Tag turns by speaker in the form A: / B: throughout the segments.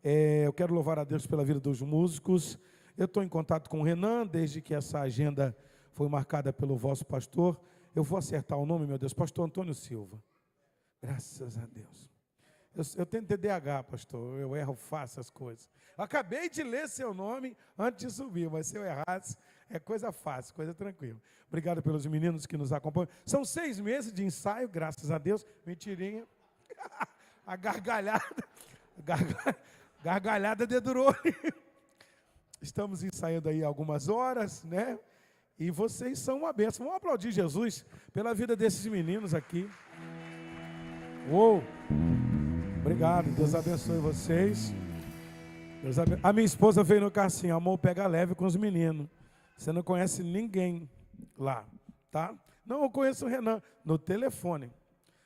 A: Eu quero louvar a Deus pela vida dos músicos. Eu estou em contato com o Renan, desde que essa agenda foi marcada pelo vosso pastor. Eu vou acertar o nome, meu Deus, pastor Antônio Silva. Graças a Deus. Eu tenho TDAH, pastor, eu erro fácil as coisas. Eu acabei de ler seu nome antes de subir, mas se eu errasse, é coisa fácil, coisa tranquila. Obrigado pelos meninos que nos acompanham. São 6 meses de ensaio, graças a Deus. Mentirinha. A gargalhada dedurou. Estamos ensaiando aí algumas horas, né? E vocês são uma bênção. Vamos aplaudir Jesus pela vida desses meninos aqui. Uou! Obrigado, Deus abençoe vocês. A minha esposa veio no carro assim, amor, pega leve com os meninos. Você não conhece ninguém lá, tá? Não, eu conheço o Renan no telefone.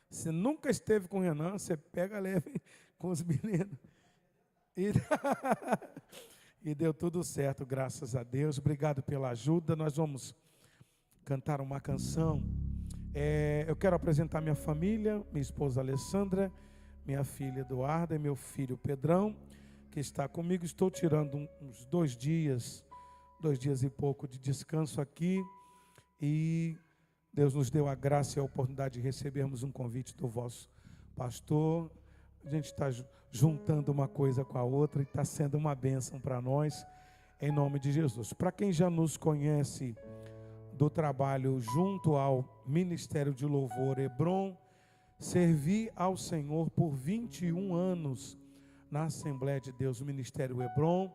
A: Você nunca esteve com o Renan, você pega leve com os meninos. E deu tudo certo, graças a Deus. Obrigado pela ajuda. Nós vamos cantar uma canção. Eu quero apresentar minha família, minha esposa Alessandra, minha filha Eduarda e meu filho Pedrão, que está comigo. Estou tirando uns 2 dias e pouco de descanso aqui. E Deus nos deu a graça e a oportunidade de recebermos um convite do vosso pastor. A gente está juntando uma coisa com a outra e está sendo uma bênção para nós, em nome de Jesus. Para quem já nos conhece do trabalho junto ao Ministério de Louvor Hebron, servi ao Senhor por 21 anos na Assembleia de Deus, o Ministério Hebron.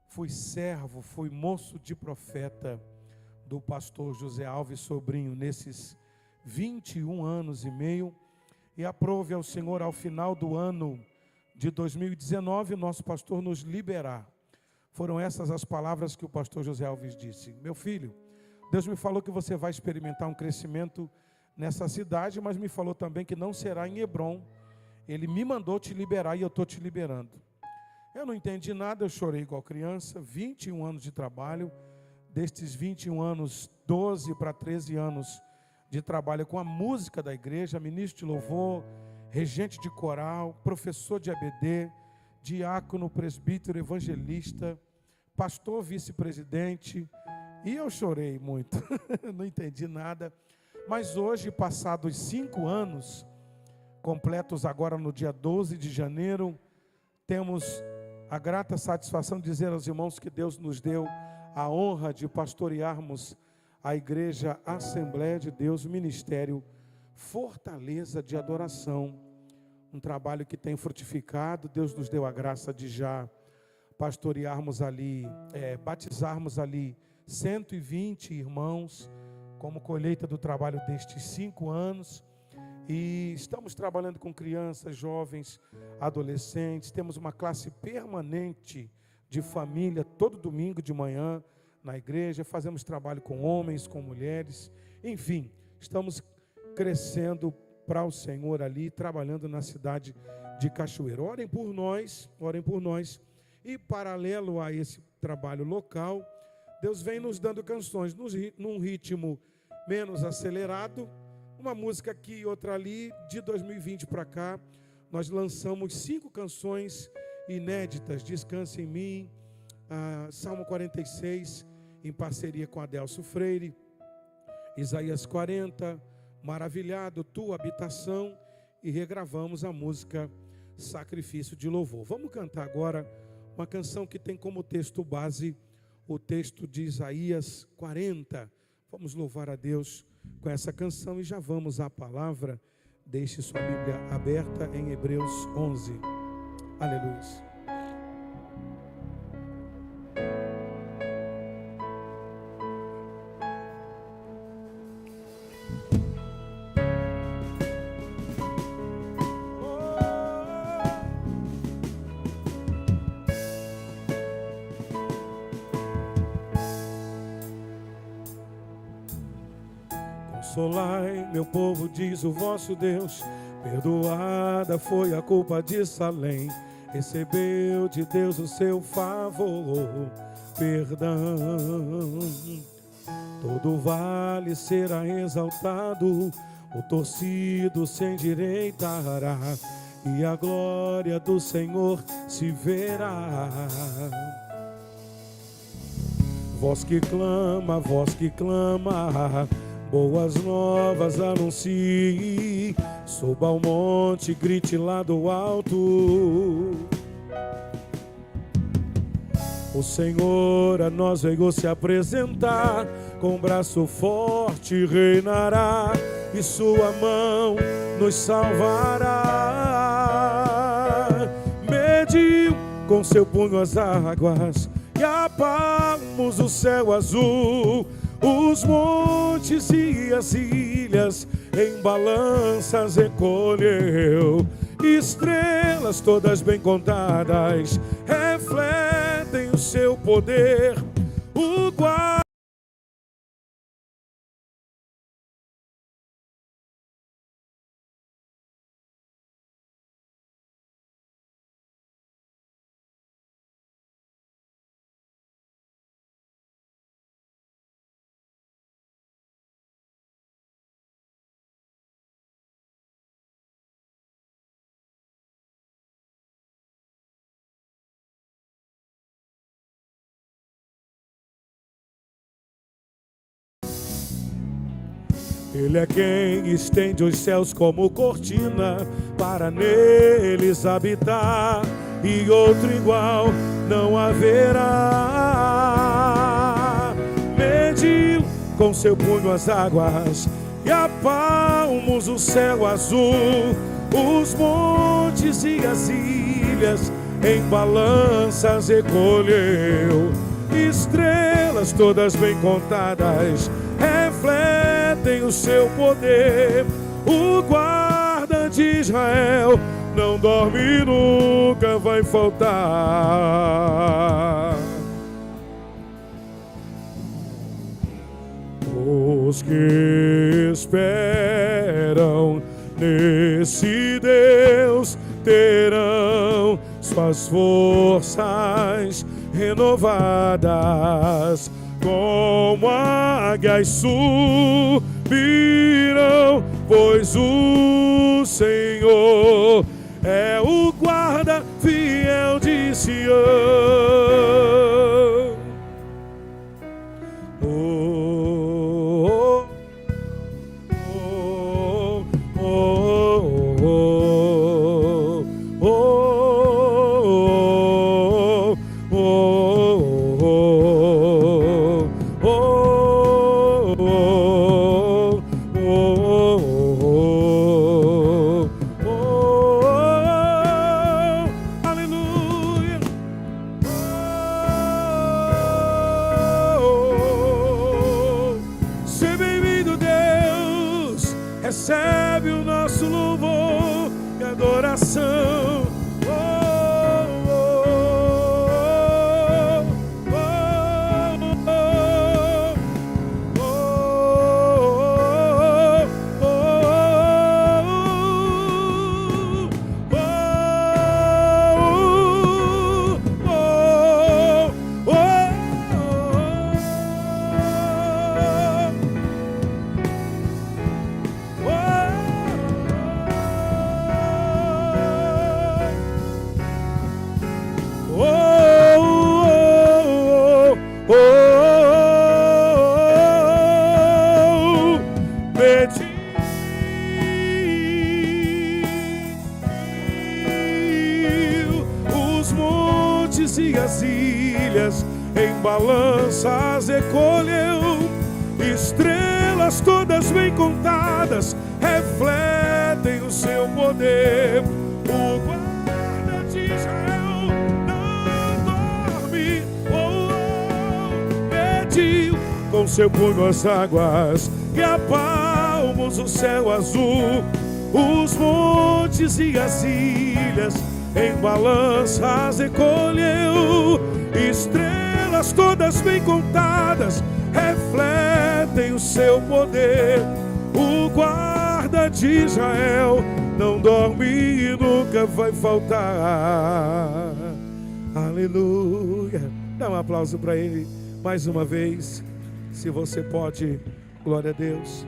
A: Fui servo, fui moço de profeta do pastor José Alves Sobrinho nesses 21 anos e meio. E aprove ao Senhor, ao final do ano de 2019, nosso pastor nos liberar. Foram essas as palavras que o pastor José Alves disse. Meu filho, Deus me falou que você vai experimentar um crescimento nessa cidade, mas me falou também que não será em Hebron. Ele me mandou te liberar e eu estou te liberando. Eu não entendi nada, eu chorei igual criança. 21 anos de trabalho. Destes 21 anos, 12 para 13 anos de trabalho com a música da igreja, ministro de louvor, regente de coral, professor de ABD, diácono, presbítero, evangelista, pastor, vice-presidente, e eu chorei muito, não entendi nada, mas hoje, passados 5 anos, completos agora no dia 12 de janeiro, temos a grata satisfação de dizer aos irmãos que Deus nos deu a honra de pastorearmos a Igreja Assembleia de Deus, Ministério Fortaleza de Adoração. Um trabalho que tem frutificado. Deus nos deu a graça de já pastorearmos ali, batizarmos ali 120 irmãos, como colheita do trabalho destes 5 anos. E estamos trabalhando com crianças, jovens, adolescentes. Temos uma classe permanente de família todo domingo de manhã na igreja, fazemos trabalho com homens, com mulheres, enfim, estamos crescendo para o Senhor ali, trabalhando na cidade de Cachoeiro. Orem por nós, e paralelo a esse trabalho local, Deus vem nos dando canções num ritmo menos acelerado, uma música aqui e outra ali. De 2020 para cá, nós lançamos 5 canções inéditas: Descanse em Mim, Salmo 46, em parceria com Adelso Freire, Isaías 40, Maravilhado, Tua Habitação, e regravamos a música Sacrifício de Louvor. Vamos cantar agora uma canção que tem como texto base o texto de Isaías 40. Vamos louvar a Deus com essa canção e já vamos à palavra. Deixe sua Bíblia aberta em Hebreus 11. Aleluia. Consolai, meu povo, diz o vosso Deus, perdoada foi a culpa de Salém, recebeu de Deus o seu favor, perdão. Todo vale será exaltado, o torcido se endireitará, e a glória do Senhor se verá. Voz que clama, boas novas anuncie, suba ao monte, grite lá do alto. O Senhor a nós veio se apresentar, com braço forte reinará, e sua mão nos salvará. Mediu com seu punho as águas, e a palmos o céu azul, os montes e as ilhas em balanças recolheu. Estrelas todas bem contadas refletem o seu poder. O guarda Ele é quem estende os céus como cortina, para neles habitar, e outro igual não haverá. Mediu com seu punho as águas, e a palmos o céu azul, os montes e as ilhas em balanças recolheu. Estrelas todas bem contadas refletem o seu poder. O guarda de Israel não dorme e nunca vai faltar. Os que esperam nesse Deus terão suas forças renovadas, como águias subirão, pois o Senhor é o guarda fiel de Sião. Recebe o nosso louvor e adoração. Os montes e as ilhas em balanças recolheu. Estrelas todas bem contadas refletem o seu poder. O guarda de Israel não dorme, mediu com seu punho as águas, e a palmos o céu azul, os montes e as ilhas em balanças recolheu. Estrelas todas bem contadas refletem o seu poder. O guarda de Israel não dorme e nunca vai faltar. Aleluia. Dá um aplauso para ele mais uma vez, se você pode. Glória a Deus.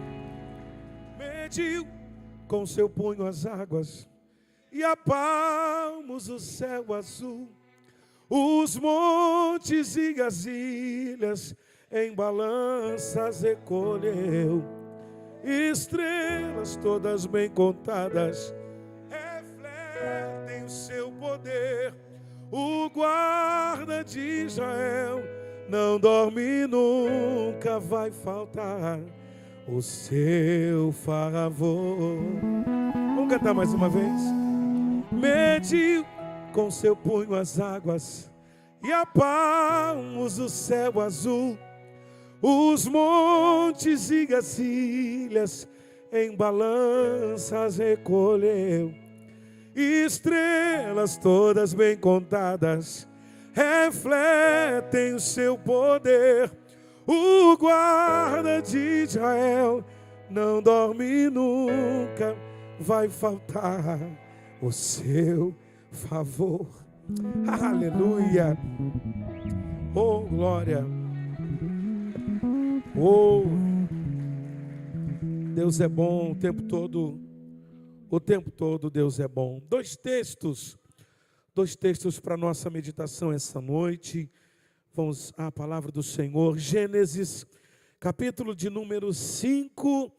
A: Mediu com seu punho as águas, e apalmos o céu azul, os montes e as ilhas em balanças recolheu, estrelas todas bem contadas refletem o seu poder. O guarda de Israel não dorme e nunca vai faltar o seu favor. Vamos cantar mais uma vez. Mediu com seu punho as águas e apalmos o céu azul, os montes e as ilhas em balanças recolheu, estrelas todas bem contadas refletem o seu poder. O guarda de Israel não dorme e nunca vai faltar o seu favor. Aleluia. Oh, glória. Oh, Deus é bom o tempo todo. O tempo todo Deus é bom. Dois textos para nossa meditação essa noite. Vamos à palavra do Senhor. Gênesis, capítulo de número 5,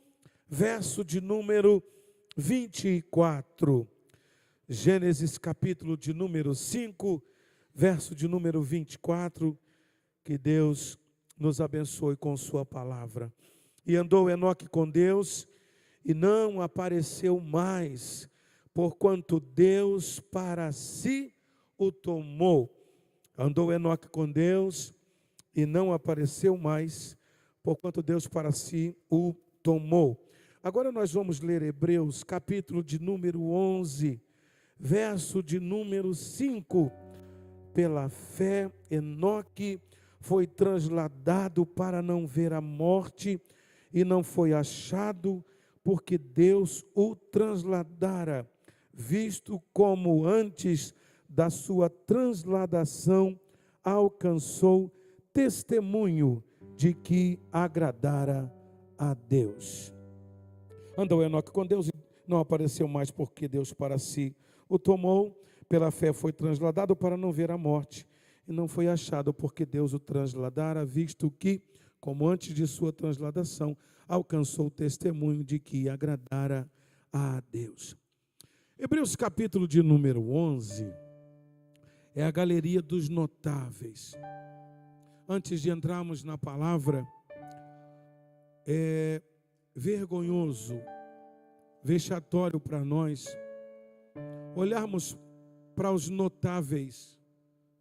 A: verso de número 24. Gênesis, capítulo de número 5, verso de número 24. Que Deus nos abençoe com sua palavra. E andou Enoque com Deus, e não apareceu mais, porquanto Deus para si o tomou. Andou Enoque com Deus, e não apareceu mais, porquanto Deus para si o tomou. Agora nós vamos ler Hebreus, capítulo de número 11, verso de número 5. Pela fé, Enoque foi transladado para não ver a morte, e não foi achado, porque Deus o transladara, visto como antes da sua transladação alcançou testemunho de que agradara a Deus. Andou Enoque com Deus e não apareceu mais, porque Deus para si o tomou. Pela fé foi transladado para não ver a morte, e não foi achado, porque Deus o transladara, visto que, como antes de sua transladação, alcançou o testemunho de que agradara a Deus. Hebreus capítulo de número 11 é a galeria dos notáveis. Antes de entrarmos na palavra, é vergonhoso, vexatório para nós olharmos para os notáveis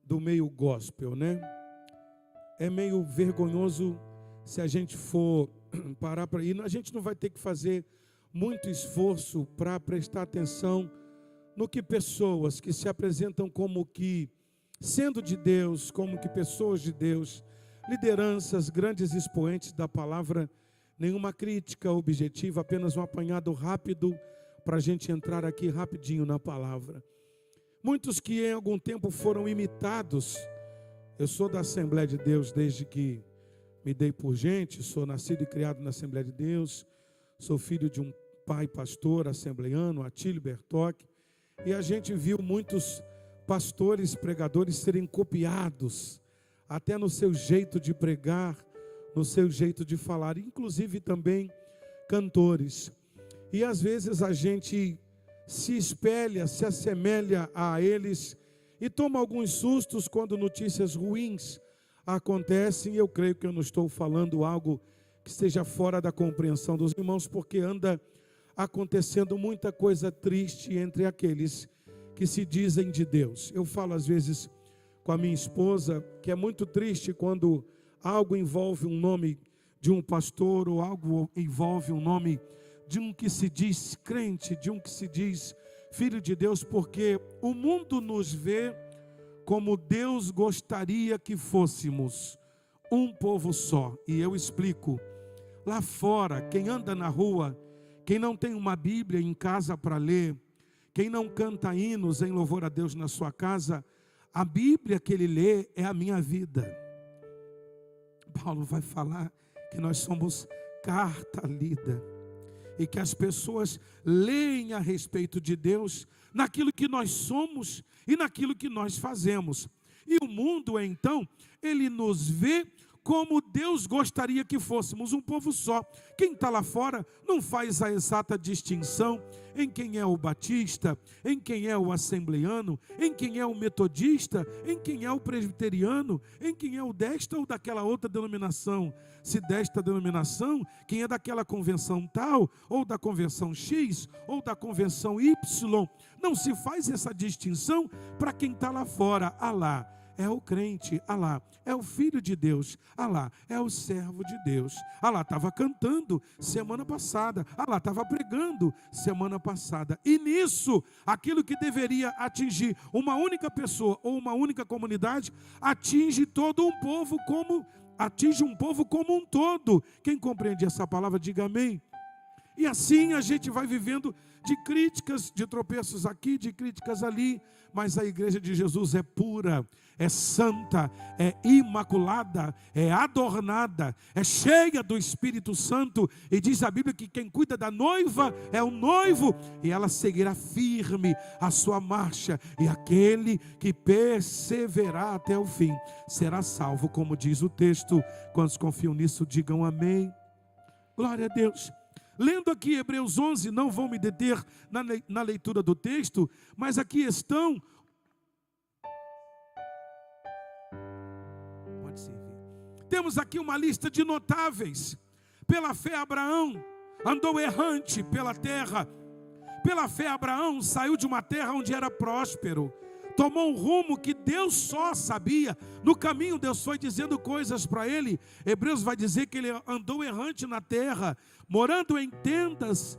A: do meio gospel, né? É meio vergonhoso se a gente for parar para ir. A gente não vai ter que fazer muito esforço para prestar atenção no que pessoas que se apresentam como que sendo de Deus, como que pessoas de Deus, lideranças, grandes expoentes da palavra, nenhuma crítica objetiva, apenas um apanhado rápido para a gente entrar aqui rapidinho na palavra. Muitos que em algum tempo foram imitados. Eu sou da Assembleia de Deus desde que me dei por gente, sou nascido e criado na Assembleia de Deus, sou filho de um pai pastor assembleiano, Atílio Bertoc, e a gente viu muitos pastores, pregadores serem copiados, até no seu jeito de pregar, no seu jeito de falar, inclusive também cantores. E às vezes a gente se espelha, se assemelha a eles e toma alguns sustos quando notícias ruins acontecem. E eu creio que eu não estou falando algo que esteja fora da compreensão dos irmãos, porque anda acontecendo muita coisa triste entre aqueles que se dizem de Deus. Eu falo às vezes com a minha esposa que é muito triste quando algo envolve um nome de um pastor, ou algo envolve um nome de um que se diz crente, de um que se diz filho de Deus, porque o mundo nos vê como Deus gostaria que fôssemos, um povo só. E eu explico. Lá fora, quem anda na rua, quem não tem uma Bíblia em casa para ler, quem não canta hinos em louvor a Deus na sua casa, a Bíblia que ele lê é a minha vida. Paulo vai falar que nós somos carta lida. e que as pessoas leem a respeito de Deus naquilo que nós somos e naquilo que nós fazemos. E o mundo, então, ele nos vê como Deus gostaria que fôssemos, um povo só. Quem está lá fora não faz a exata distinção em quem é o batista, em quem é o assembleiano, em quem é o metodista, em quem é o presbiteriano, em quem é o desta ou daquela outra denominação. Se desta denominação, quem é daquela convenção tal, ou da convenção X, ou da convenção Y. Não se faz essa distinção para quem está lá fora. Alá é o crente, Alá é o filho de Deus, Alá é o servo de Deus. Alá estava cantando semana passada, Alá estava pregando semana passada. E nisso, aquilo que deveria atingir uma única pessoa ou uma única comunidade, atinge todo um povo atinge um povo como um todo. Quem compreende essa palavra, diga amém. E assim a gente vai vivendo de críticas, de tropeços aqui, de críticas ali, mas a igreja de Jesus é pura, é santa, é imaculada, é adornada, é cheia do Espírito Santo, e diz a Bíblia que quem cuida da noiva é o noivo, e ela seguirá firme a sua marcha, e aquele que perseverar até o fim será salvo, como diz o texto. Quantos confiam nisso, digam amém. Glória a Deus. Lendo aqui Hebreus 11, não vou me deter na leitura do texto, mas aqui estão... Pode servir. Temos aqui uma lista de notáveis. Pela fé Abraão andou errante pela terra. Pela fé Abraão saiu de uma terra onde era próspero. Tomou um rumo que Deus só sabia. No caminho Deus foi dizendo coisas para ele. Hebreus vai dizer que ele andou errante na terra, morando em tendas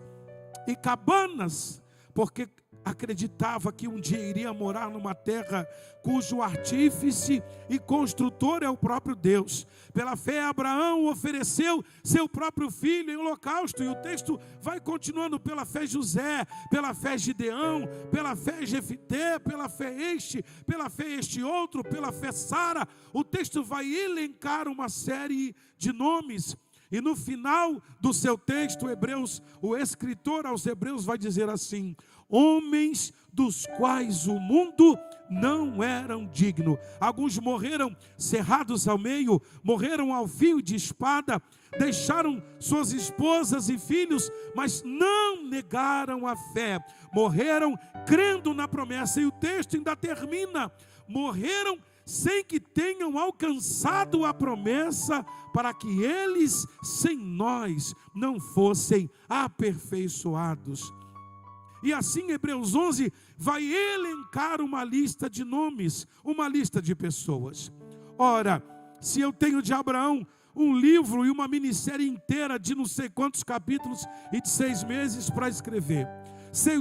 A: e cabanas, porque acreditava que um dia iria morar numa terra cujo artífice e construtor é o próprio Deus. Pela fé Abraão ofereceu seu próprio filho em holocausto, e o texto vai continuando: pela fé José, pela fé Gideão, pela fé Jefité, pela fé este outro, pela fé Sara. O texto vai elencar uma série de nomes. E no final do seu texto, o escritor aos Hebreus vai dizer assim: homens dos quais o mundo não eram dignos. Alguns morreram cerrados ao meio, morreram ao fio de espada, deixaram suas esposas e filhos, mas não negaram a fé. Morreram crendo na promessa. E o texto ainda termina: morreram sem que tenham alcançado a promessa, para que eles sem nós não fossem aperfeiçoados. E assim Hebreus 11 vai elencar uma lista de nomes, uma lista de pessoas. Ora, se eu tenho de Abraão um livro e uma minissérie inteira de não sei quantos capítulos e de 6 meses para escrever, se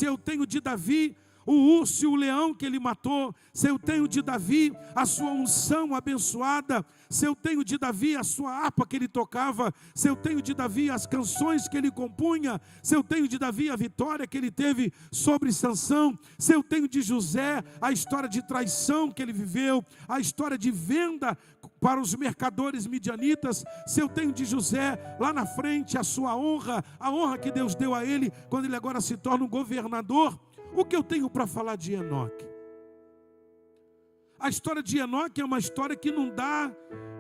A: eu tenho de Davi o urso e o leão que ele matou, se eu tenho de Davi a sua unção abençoada, se eu tenho de Davi a sua harpa que ele tocava, se eu tenho de Davi as canções que ele compunha, se eu tenho de Davi a vitória que ele teve sobre Sansão, se eu tenho de José a história de traição que ele viveu, a história de venda para os mercadores midianitas, se eu tenho de José lá na frente a sua honra, a honra que Deus deu a ele quando ele agora se torna um governador, o que eu tenho para falar de Enoque? A história de Enoque é uma história que não dá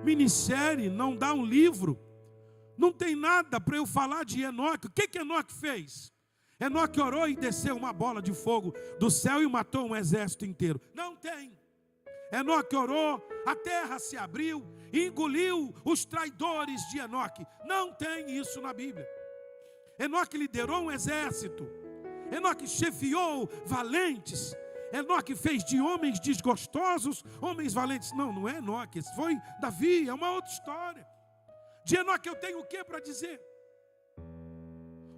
A: minissérie, não dá um livro. Não tem nada para eu falar de Enoque. O que Enoque fez? Enoque orou e desceu uma bola de fogo do céu e matou um exército inteiro. Não tem. Enoque orou, a terra se abriu e engoliu os traidores de Enoque. Não tem isso na Bíblia. Enoque liderou um exército. Enoque chefiou valentes. Enoque fez de homens desgostosos homens valentes. Não é Enoque, esse foi Davi, é uma outra história. De Enoque eu tenho o que para dizer?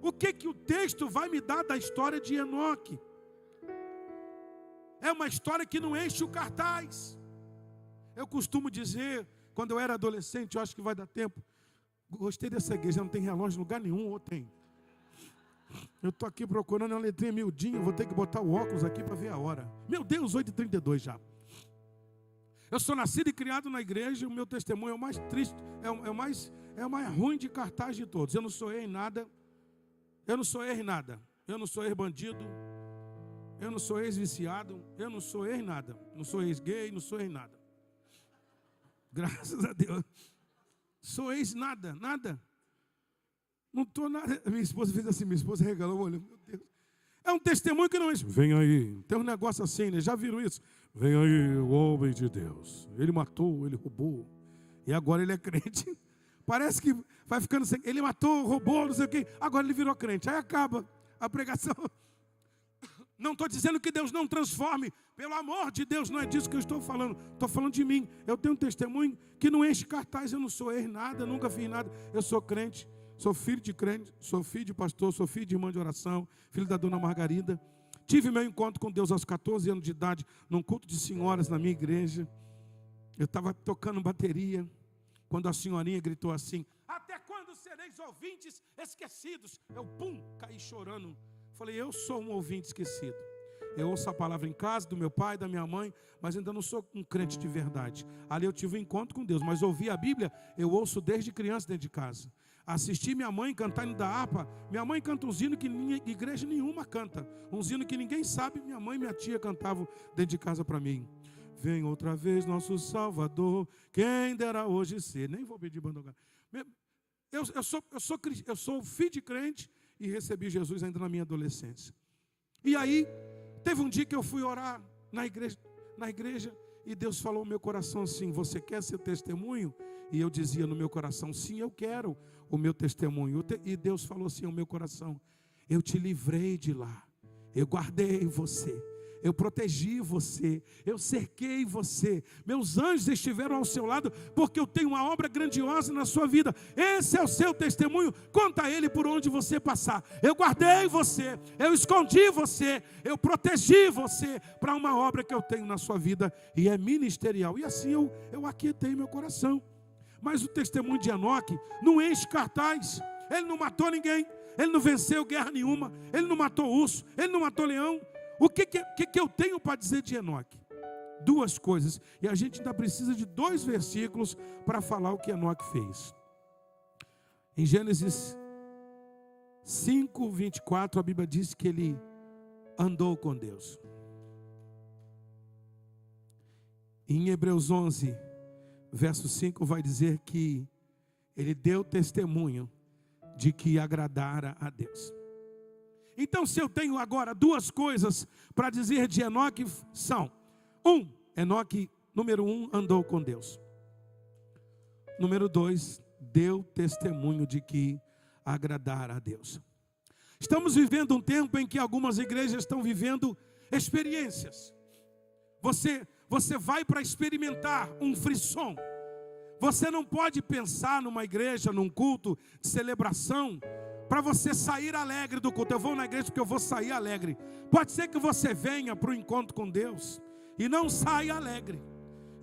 A: O que o texto vai me dar da história de Enoque? É uma história que não enche o cartaz. Eu costumo dizer, quando eu era adolescente, eu acho que vai dar tempo, gostei dessa igreja, não tem relógio em lugar nenhum, ou tem? Eu estou aqui procurando uma letrinha miudinha, vou ter que botar o óculos aqui para ver a hora. Meu Deus, 8h32 já. Eu sou nascido e criado na igreja, o meu testemunho é o mais triste, é o mais ruim de cartaz de todos. Eu não sou em nada, Eu não sou ex-nada. Eu não sou ex-bandido. Eu não sou ex-viciado. Eu não sou ex-nada. Não sou ex-gay, não sou ex-nada. Graças a Deus. Sou ex-nada, nada. Não estou nada. Minha esposa fez assim, minha esposa regalou o olho. Meu Deus. É um testemunho que não é. Vem aí. Tem um negócio assim, né? Já viram isso? Vem aí o homem de Deus. Ele matou, ele roubou. E agora ele é crente. Parece que vai ficando assim. Ele matou, roubou, não sei o quê. Agora ele virou crente. Aí acaba a pregação. Não estou dizendo que Deus não transforme. Pelo amor de Deus, não é disso que eu estou falando. Estou falando de mim. Eu tenho um testemunho que não enche cartaz. Eu não sou nada, nunca fiz nada. Eu sou crente. Sou filho de crente, sou filho de pastor, sou filho de irmã de oração, filho da dona Margarida. Tive meu encontro com Deus aos 14 anos de idade, num culto de senhoras na minha igreja. Eu estava tocando bateria, quando a senhorinha gritou assim: até quando sereis ouvintes esquecidos? Eu, caí chorando. Falei, eu sou um ouvinte esquecido. Eu ouço a palavra em casa, do meu pai, da minha mãe, mas ainda não sou um crente de verdade. Ali eu tive um encontro com Deus, mas ouvir a Bíblia, eu ouço desde criança dentro de casa. Assisti minha mãe cantar hino da harpa. Minha mãe canta um hino que igreja nenhuma canta. Um hino que ninguém sabe. Minha mãe e minha tia cantavam dentro de casa para mim. Vem outra vez nosso Salvador, quem dera hoje ser. Nem vou pedir bandogá. Eu sou filho de crente e recebi Jesus ainda na minha adolescência. E aí, teve um dia que eu fui orar na igreja e Deus falou no meu coração assim: você quer ser testemunho? E eu dizia no meu coração: sim, eu quero o meu testemunho. E Deus falou assim ao meu coração: eu te livrei de lá, eu guardei você, eu protegi você, eu cerquei você, meus anjos estiveram ao seu lado, porque eu tenho uma obra grandiosa na sua vida. Esse é o seu testemunho, conta a ele por onde você passar. Eu guardei você, eu escondi você, eu protegi você para uma obra que eu tenho na sua vida, e é ministerial. E assim eu aquietei meu coração. Mas o testemunho de Enoque não enche cartaz. Ele não matou ninguém, ele não venceu guerra nenhuma, ele não matou urso, ele não matou leão. O que eu tenho para dizer de Enoque? Duas coisas. E a gente ainda precisa de 2 versículos para falar o que Enoque fez. Em Gênesis 5, 24, a Bíblia diz que ele andou com Deus. Em Hebreus 11, verso 5, vai dizer que ele deu testemunho de que agradara a Deus. Então, se eu tenho agora 2 coisas para dizer de Enoque, são: Enoque, número 1, andou com Deus. Número 2, deu testemunho de que agradara a Deus. Estamos vivendo um tempo em que algumas igrejas estão vivendo experiências. Você vai para experimentar um frisson. Você não pode pensar numa igreja, num culto de celebração, para você sair alegre do culto. Eu vou na igreja porque eu vou sair alegre. Pode ser que você venha para o encontro com Deus e não saia alegre,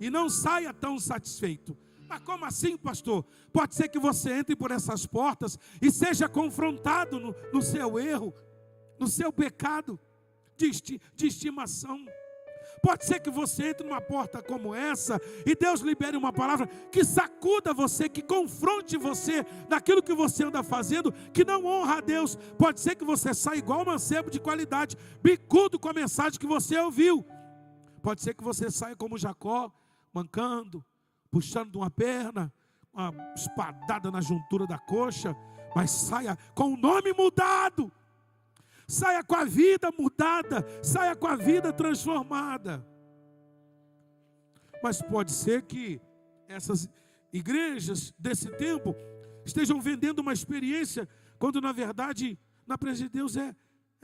A: e não saia tão satisfeito. Mas como assim, pastor? Pode ser que você entre por essas portas e seja confrontado no seu erro, no seu pecado de estimação. Pode ser que você entre numa porta como essa e Deus libere uma palavra que sacuda você, que confronte você daquilo que você anda fazendo, que não honra a Deus. Pode ser que você saia igual um mancebo de qualidade, bicudo com a mensagem que você ouviu. Pode ser que você saia como Jacó, mancando, puxando de uma perna, uma espadada na juntura da coxa, mas saia com o nome mudado. Saia com a vida mudada, saia com a vida transformada. Mas pode ser que essas igrejas desse tempo estejam vendendo uma experiência, quando na verdade, na presença de Deus é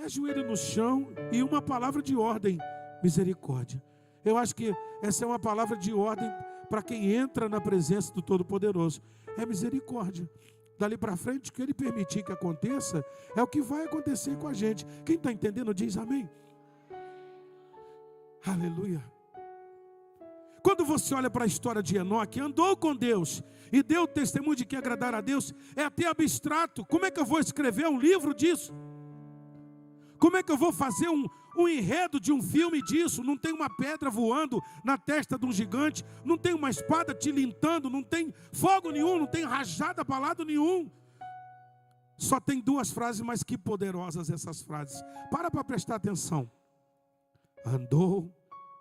A: joelho no chão e uma palavra de ordem: misericórdia. Eu acho que essa é uma palavra de ordem para quem entra na presença do Todo-Poderoso. É misericórdia. Dali para frente, o que Ele permitir que aconteça, é o que vai acontecer com a gente. Quem está entendendo diz amém. Aleluia. Quando você olha para a história de Enoque, andou com Deus e deu testemunho de que agradar a Deus, é até abstrato. Como é que eu vou escrever um livro disso? Como é que eu vou fazer um enredo de um filme disso? Não tem uma pedra voando na testa de um gigante, não tem uma espada tilintando, não tem fogo nenhum, não tem rajada para lado nenhum. Só tem duas frases, mas que poderosas essas frases. Para prestar atenção. Andou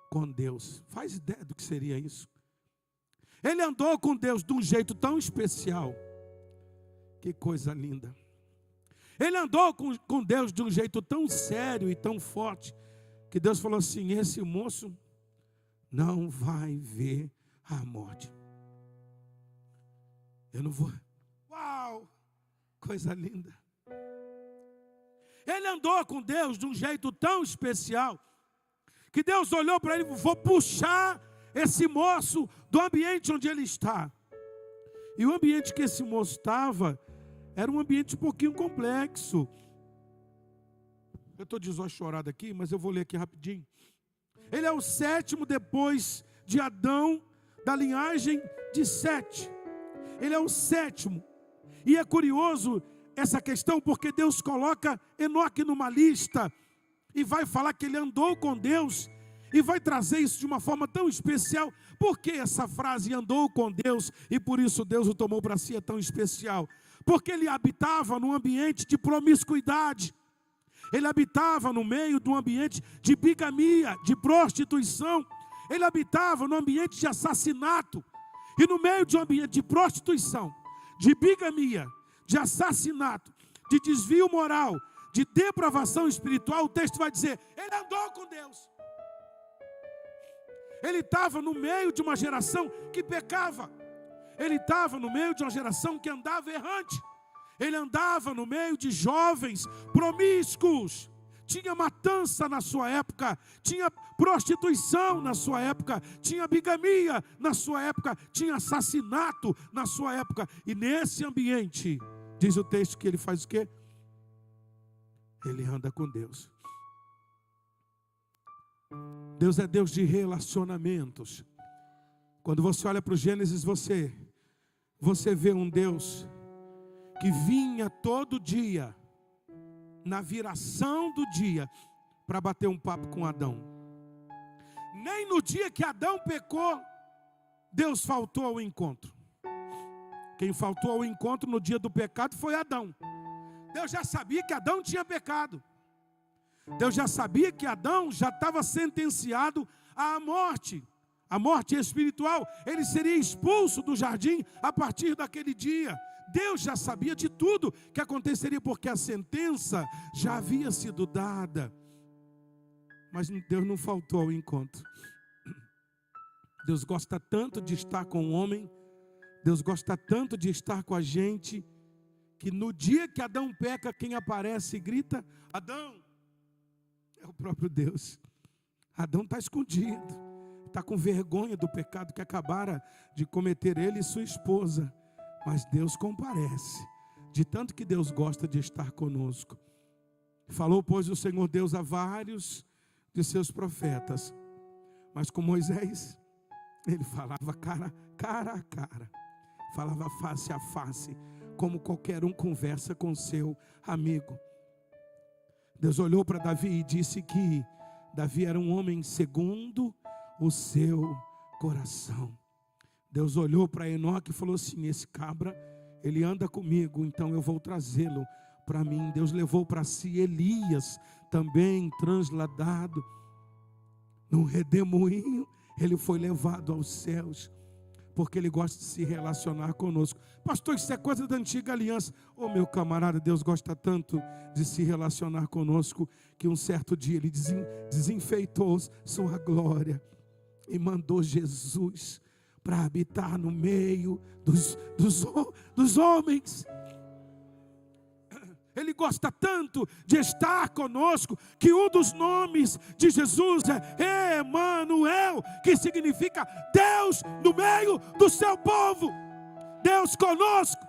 A: com Deus. Faz ideia do que seria isso? Ele andou com Deus de um jeito tão especial. Que coisa linda. Ele andou com Deus de um jeito tão sério e tão forte, que Deus falou assim: esse moço não vai ver a morte. Eu não vou. Uau! Coisa linda. Ele andou com Deus de um jeito tão especial, que Deus olhou para ele e falou: vou puxar esse moço do ambiente onde ele está. E o ambiente que esse moço estava era um ambiente um pouquinho complexo. Eu estou desochorado aqui, mas eu vou ler aqui rapidinho. Ele é o sétimo depois de Adão, da linhagem de Sete. Ele é o sétimo. E é curioso essa questão, porque Deus coloca Enoque numa lista e vai falar que ele andou com Deus, e vai trazer isso de uma forma tão especial. Por que essa frase andou com Deus e por isso Deus o tomou para si é tão especial? Porque ele habitava num ambiente de promiscuidade. Ele habitava no meio de um ambiente de bigamia, de prostituição. Ele habitava no ambiente de assassinato. E no meio de um ambiente de prostituição, de bigamia, de assassinato, de desvio moral, de depravação espiritual, o texto vai dizer: ele andou com Deus. Ele estava no meio de uma geração que pecava. Ele estava no meio de uma geração que andava errante. Ele andava no meio de jovens promíscuos. Tinha matança na sua época, tinha prostituição na sua época, tinha bigamia na sua época, tinha assassinato na sua época. E nesse ambiente, diz o texto que ele faz o quê? Ele anda com Deus. Deus é Deus de relacionamentos. Quando você olha para o Gênesis, você vê um Deus que vinha todo dia, na viração do dia, para bater um papo com Adão. Nem no dia que Adão pecou, Deus faltou ao encontro. Quem faltou ao encontro no dia do pecado foi Adão. Deus já sabia que Adão tinha pecado. Deus já sabia que Adão já estava sentenciado à morte. A morte espiritual. Ele seria expulso do jardim a partir daquele dia. Deus já sabia de tudo que aconteceria, porque a sentença já havia sido dada. Mas Deus não faltou ao encontro. Deus gosta tanto de estar com o homem, Deus gosta tanto de estar com a gente, que no dia que Adão peca, quem aparece e grita: Adão, é o próprio Deus. Adão está escondido, está com vergonha do pecado que acabara de cometer ele e sua esposa. Mas Deus comparece, de tanto que Deus gosta de estar conosco. Falou, pois, o Senhor Deus a vários de seus profetas, mas com Moisés, ele falava cara a cara, falava face a face, como qualquer um conversa com seu amigo. Deus olhou para Davi e disse que Davi era um homem segundo o seu coração. Deus olhou para Enoque e falou assim: esse cabra, ele anda comigo, então eu vou trazê-lo para mim. Deus levou para si Elias, também transladado num redemoinho. Ele foi levado aos céus, porque ele gosta de se relacionar conosco. Pastor, isso é coisa da antiga aliança. Ô meu camarada, Deus gosta tanto de se relacionar conosco, que um certo dia ele desenfeitou sua glória e mandou Jesus para habitar no meio dos homens. Ele gosta tanto de estar conosco, que um dos nomes de Jesus é Emanuel, que significa Deus no meio do seu povo. Deus conosco.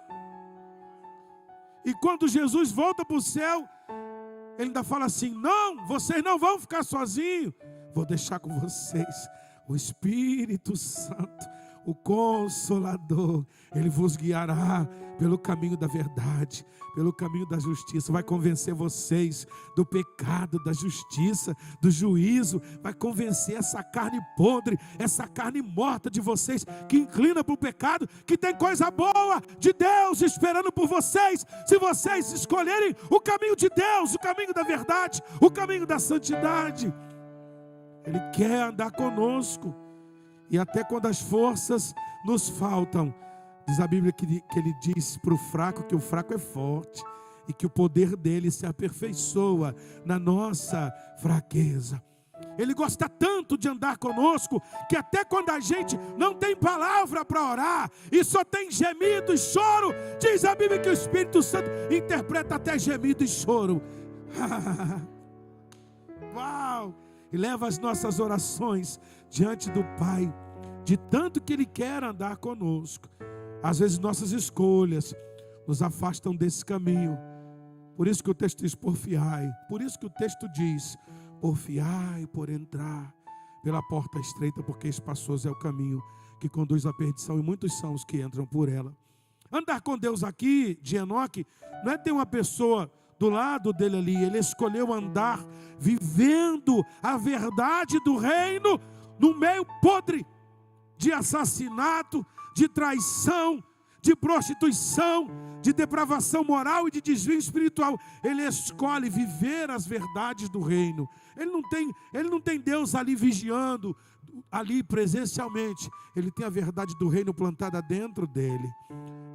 A: E quando Jesus volta para o céu, ele ainda fala assim: não, vocês não vão ficar sozinhos, vou deixar com vocês o Espírito Santo, o Consolador, Ele vos guiará pelo caminho da verdade, pelo caminho da justiça, vai convencer vocês do pecado, da justiça, do juízo, vai convencer essa carne podre, essa carne morta de vocês, que inclina para o pecado, que tem coisa boa de Deus esperando por vocês, se vocês escolherem o caminho de Deus, o caminho da verdade, o caminho da santidade. Ele quer andar conosco. E até quando as forças nos faltam, diz a Bíblia que Ele diz para o fraco que o fraco é forte e que o poder dele se aperfeiçoa na nossa fraqueza. Ele gosta tanto de andar conosco que até quando a gente não tem palavra para orar e só tem gemido e choro, diz a Bíblia que o Espírito Santo interpreta até gemido e choro. Uau! E leva as nossas orações diante do Pai, de tanto que Ele quer andar conosco. Às vezes nossas escolhas nos afastam desse caminho. Por isso que o texto diz, porfiai. Por isso que o texto diz, porfiai por entrar pela porta estreita, porque espaçoso é o caminho que conduz à perdição, e muitos são os que entram por ela. Andar com Deus aqui, de Enoque, não é ter uma pessoa do lado dele ali. Ele escolheu andar vivendo a verdade do reino no meio podre de assassinato, de traição, de prostituição, de depravação moral e de desvio espiritual. Ele escolhe viver as verdades do reino. Ele não tem Deus ali vigiando, ali presencialmente. Ele tem a verdade do reino plantada dentro dele.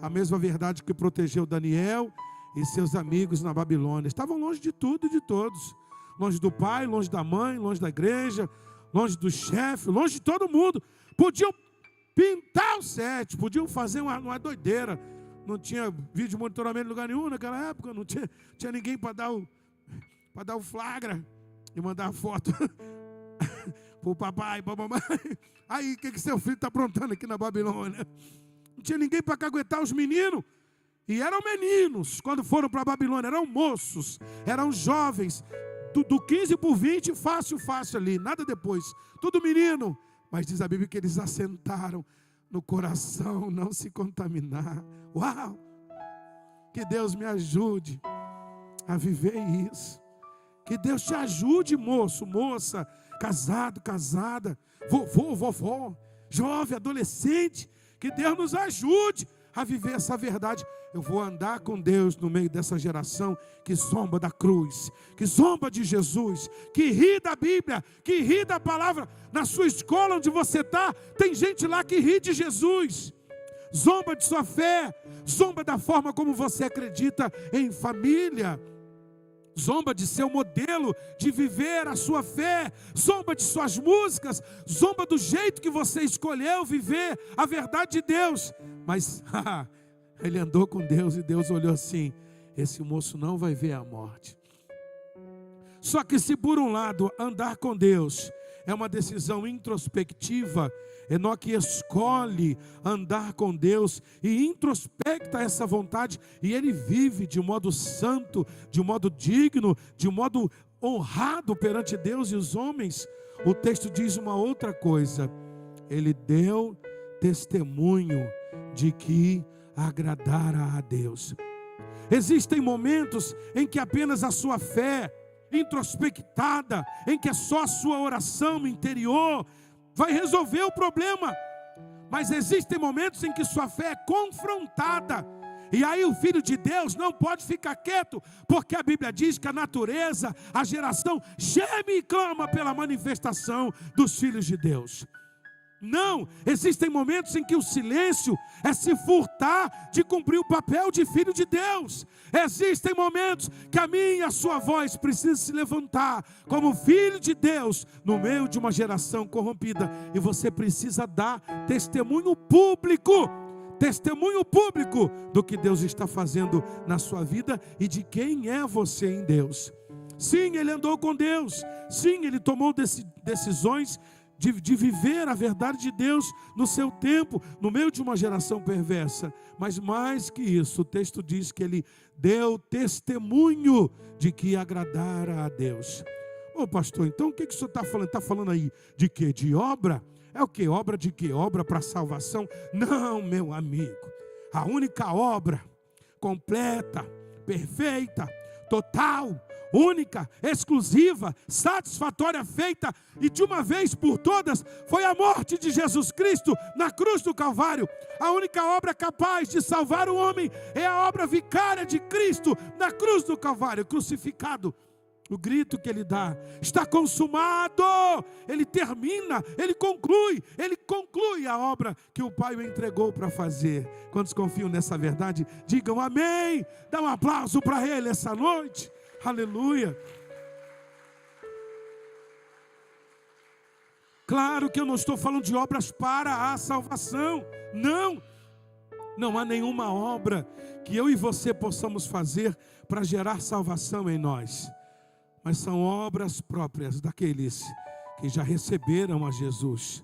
A: A mesma verdade que protegeu Daniel e seus amigos na Babilônia. Estavam longe de tudo e de todos. Longe do pai, longe da mãe, longe da igreja, longe do chefe, longe de todo mundo. Podiam pintar o set, podiam fazer uma doideira. Não tinha vídeo de monitoramento em lugar nenhum naquela época. Não tinha ninguém para dar o flagra e mandar a foto para o papai, para a mamãe. Aí, o que seu filho está aprontando aqui na Babilônia? Não tinha ninguém para caguetar os meninos. E eram meninos, quando foram para a Babilônia, eram moços, eram jovens, do 15 por 20, fácil ali, nada depois, tudo menino. Mas diz a Bíblia que eles assentaram no coração, não se contaminar. Uau! Que Deus me ajude a viver isso. Que Deus te ajude, moço, moça, casado, casada, vovô, vovó, jovem, adolescente. Que Deus nos ajude a viver essa verdade. Eu vou andar com Deus no meio dessa geração que zomba da cruz, que zomba de Jesus, que ri da Bíblia, que ri da palavra. Na sua escola onde você está, tem gente lá que ri de Jesus, zomba de sua fé, zomba da forma como você acredita em família, zomba de seu modelo de viver a sua fé, zomba de suas músicas, zomba do jeito que você escolheu viver a verdade de Deus. Mas ele andou com Deus e Deus olhou assim: esse moço não vai ver a morte. Só que se por um lado andar com Deus é uma decisão introspectiva, Enoque escolhe andar com Deus e introspecta essa vontade, e ele vive de modo santo, de modo digno, de modo honrado perante Deus e os homens. O texto diz uma outra coisa: ele deu testemunho de que agradara a Deus. Existem momentos em que apenas a sua fé introspectada, em que é só a sua oração interior vai resolver o problema. Mas existem momentos em que sua fé é confrontada, e aí o Filho de Deus não pode ficar quieto, porque a Bíblia diz que a natureza, a geração, geme e clama pela manifestação dos filhos de Deus. Não, existem momentos em que o silêncio é se furtar de cumprir o papel de filho de Deus. Existem momentos que a minha e a sua voz precisa se levantar como filho de Deus no meio de uma geração corrompida, e você precisa dar testemunho público do que Deus está fazendo na sua vida e de quem é você em Deus. Sim, ele andou com Deus. Sim, ele tomou decisões de viver a verdade de Deus no seu tempo, no meio de uma geração perversa. Mas mais que isso, o texto diz que ele deu testemunho de que agradara a Deus. Ô pastor, então o que o senhor está falando? Está falando aí de quê? De obra? É o que? Obra de quê? Obra para salvação? Não, meu amigo. A única obra completa, perfeita, total, única, exclusiva, satisfatória, feita e de uma vez por todas, foi a morte de Jesus Cristo na cruz do Calvário. A única obra capaz de salvar o homem é a obra vicária de Cristo na cruz do Calvário, crucificado. O grito que ele dá, está consumado, ele termina, ele conclui a obra que o Pai o entregou para fazer. Quantos confiam nessa verdade? Digam amém, dá um aplauso para ele essa noite, aleluia. Claro que eu não estou falando de obras para a salvação, não há nenhuma obra que eu e você possamos fazer para gerar salvação em nós. Mas são obras próprias daqueles que já receberam a Jesus.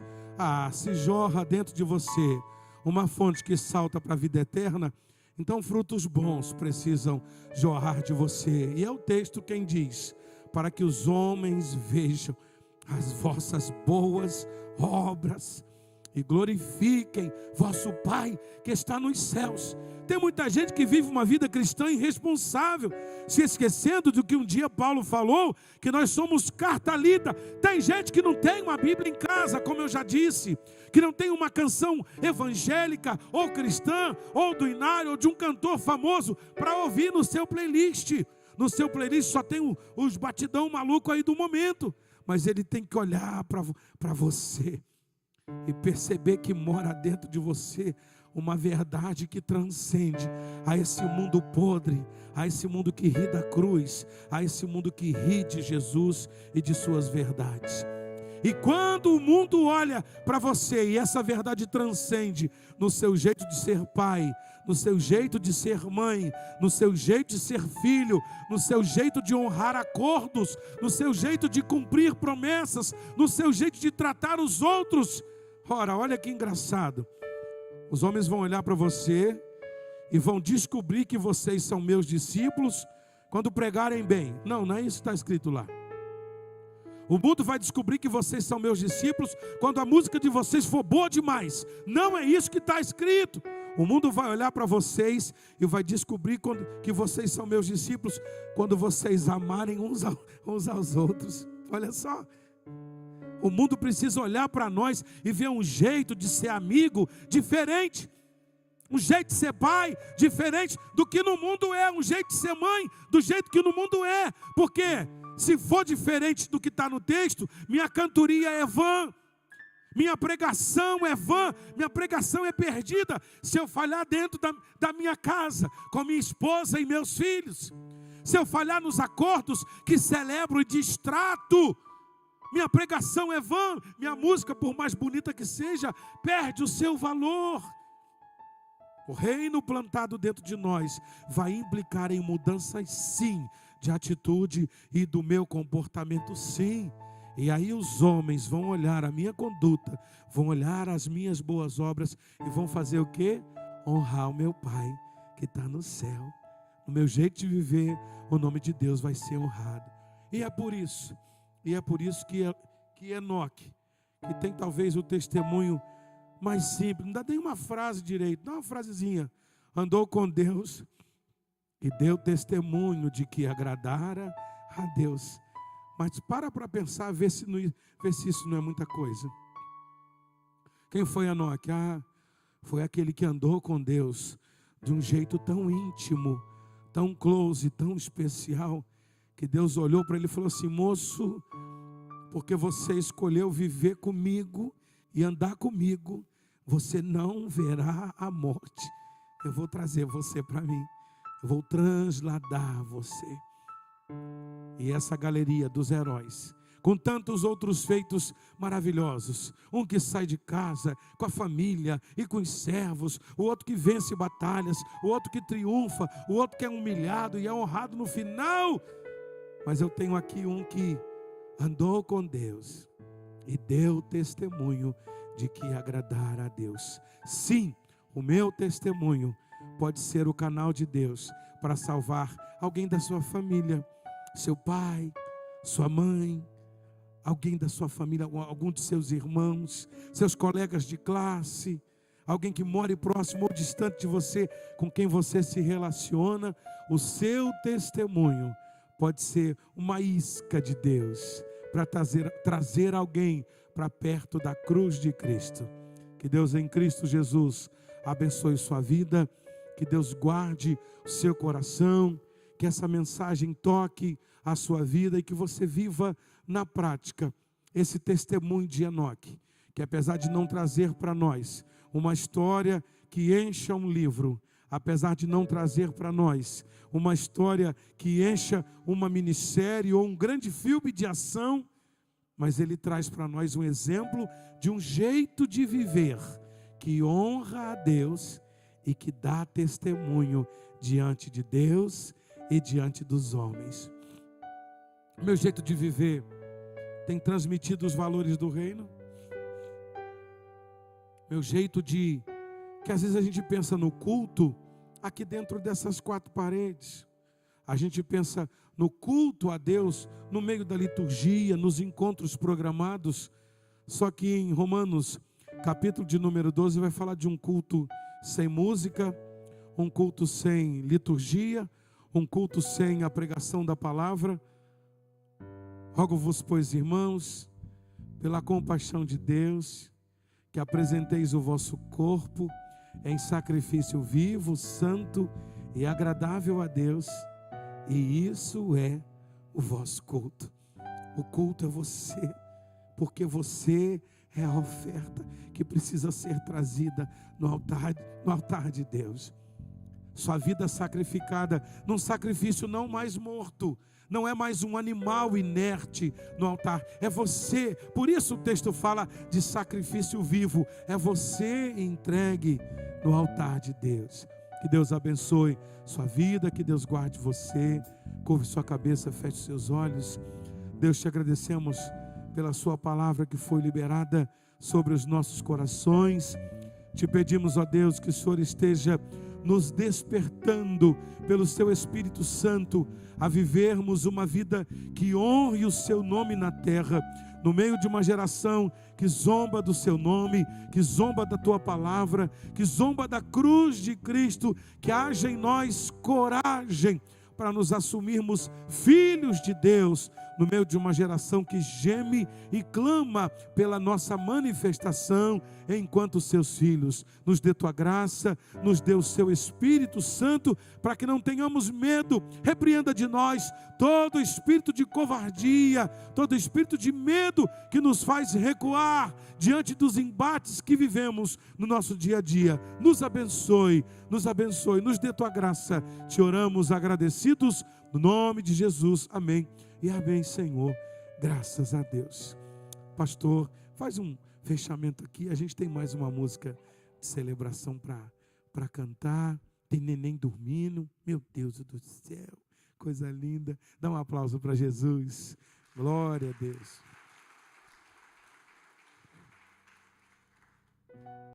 A: Se jorra dentro de você uma fonte que salta para a vida eterna, então frutos bons precisam jorrar de você. E é o texto quem diz: para que os homens vejam as vossas boas obras e glorifiquem vosso Pai que está nos céus. Tem muita gente que vive uma vida cristã irresponsável, se esquecendo do que um dia Paulo falou, que nós somos carta lida. Tem gente que não tem uma Bíblia em casa, como eu já disse, que não tem uma canção evangélica, ou cristã, ou do Inário, ou de um cantor famoso, para ouvir no seu playlist. No seu playlist só tem os batidão maluco aí do momento, mas ele tem que olhar para você e perceber que mora dentro de você uma verdade que transcende a esse mundo podre, a esse mundo que ri da cruz, a esse mundo que ri de Jesus e de suas verdades. E quando o mundo olha para você e essa verdade transcende no seu jeito de ser pai, no seu jeito de ser mãe, no seu jeito de ser filho, no seu jeito de honrar acordos, no seu jeito de cumprir promessas, no seu jeito de tratar os outros. Ora, olha que engraçado. Os homens vão olhar para você e vão descobrir que vocês são meus discípulos quando pregarem bem. Não é isso que está escrito lá. O mundo vai descobrir que vocês são meus discípulos quando a música de vocês for boa demais. Não é isso que está escrito. O mundo vai olhar para vocês e vai descobrir que vocês são meus discípulos quando vocês amarem uns aos outros. Olha só. O mundo precisa olhar para nós e ver um jeito de ser amigo diferente. Um jeito de ser pai diferente do que no mundo é. Um jeito de ser mãe do jeito que no mundo é. Porque se for diferente do que está no texto, minha cantoria é vã. Minha pregação é vã. Minha pregação é perdida se eu falhar dentro da minha casa, com minha esposa e meus filhos. Se eu falhar nos acordos que celebro e distrato, minha pregação é vã. Minha música, por mais bonita que seja, perde o seu valor. O reino plantado dentro de nós vai implicar em mudanças, sim, de atitude e do meu comportamento, sim. E aí os homens vão olhar a minha conduta, vão olhar as minhas boas obras e vão fazer o quê? Honrar o meu Pai que está no céu. No meu jeito de viver, o nome de Deus vai ser honrado. E é por isso que Enoque, que tem talvez o testemunho mais simples, não dá nem uma frase direito, dá uma frasezinha, andou com Deus e deu testemunho de que agradara a Deus. Mas para pensar, ver se isso não é muita coisa. Quem foi Enoque? Foi aquele que andou com Deus de um jeito tão íntimo, tão close, tão especial, que Deus olhou para ele e falou assim: moço, porque você escolheu viver comigo e andar comigo, você não verá a morte. Eu vou trazer você para mim, eu vou transladar você. E essa galeria dos heróis, com tantos outros feitos maravilhosos, um que sai de casa com a família e com os servos, o outro que vence batalhas, o outro que triunfa, o outro que é humilhado e é honrado no final. Mas eu tenho aqui um que andou com Deus e deu testemunho de que agradara a Deus. Sim, o meu testemunho pode ser o canal de Deus para salvar alguém da sua família, seu pai, sua mãe, alguém da sua família, algum de seus irmãos, seus colegas de classe, alguém que more próximo ou distante de você, com quem você se relaciona, o seu testemunho pode ser uma isca de Deus para trazer alguém para perto da cruz de Cristo. Que Deus em Cristo Jesus abençoe sua vida, que Deus guarde o seu coração, que essa mensagem toque a sua vida e que você viva na prática esse testemunho de Enoque, que apesar de não trazer para nós uma história que encha um livro, apesar de não trazer para nós uma história que encha uma minissérie ou um grande filme de ação, mas ele traz para nós um exemplo de um jeito de viver que honra a Deus e que dá testemunho diante de Deus e diante dos homens. Meu jeito de viver tem transmitido os valores do reino? Meu jeito de... que às vezes a gente pensa no culto aqui dentro dessas quatro paredes. A gente pensa no culto a Deus no meio da liturgia, nos encontros programados. Só que em Romanos, capítulo de número 12, vai falar de um culto sem música, um culto sem liturgia, um culto sem a pregação da palavra. Rogo-vos, pois, irmãos, pela compaixão de Deus, que apresenteis o vosso corpo em sacrifício vivo, santo e agradável a Deus, e isso é o vosso culto. O culto é você, porque você é a oferta que precisa ser trazida no altar de Deus. Sua vida sacrificada num sacrifício não mais morto, não é mais um animal inerte no altar, é você. Por isso o texto fala de sacrifício vivo, é você entregue no altar de Deus. Que Deus abençoe sua vida, que Deus guarde você. Curve sua cabeça, feche seus olhos. Deus, te agradecemos pela sua palavra que foi liberada sobre os nossos corações. Te pedimos, ó Deus, que o Senhor esteja nos despertando pelo seu Espírito Santo a vivermos uma vida que honre o seu nome na terra, no meio de uma geração que zomba do seu nome, que zomba da tua palavra, que zomba da cruz de Cristo. Que haja em nós coragem para nos assumirmos filhos de Deus, no meio de uma geração que geme e clama pela nossa manifestação enquanto seus filhos. Nos dê tua graça, nos dê o seu Espírito Santo, para que não tenhamos medo. Repreenda de nós todo espírito de covardia, todo espírito de medo que nos faz recuar diante dos embates que vivemos no nosso dia a dia. Nos abençoe, nos dê tua graça. Te oramos agradecidos, no nome de Jesus, amém. E amém, Senhor, graças a Deus. Pastor, faz um fechamento aqui. A gente tem mais uma música de celebração para cantar. Tem neném dormindo. Meu Deus do céu, coisa linda. Dá um aplauso para Jesus. Glória a Deus.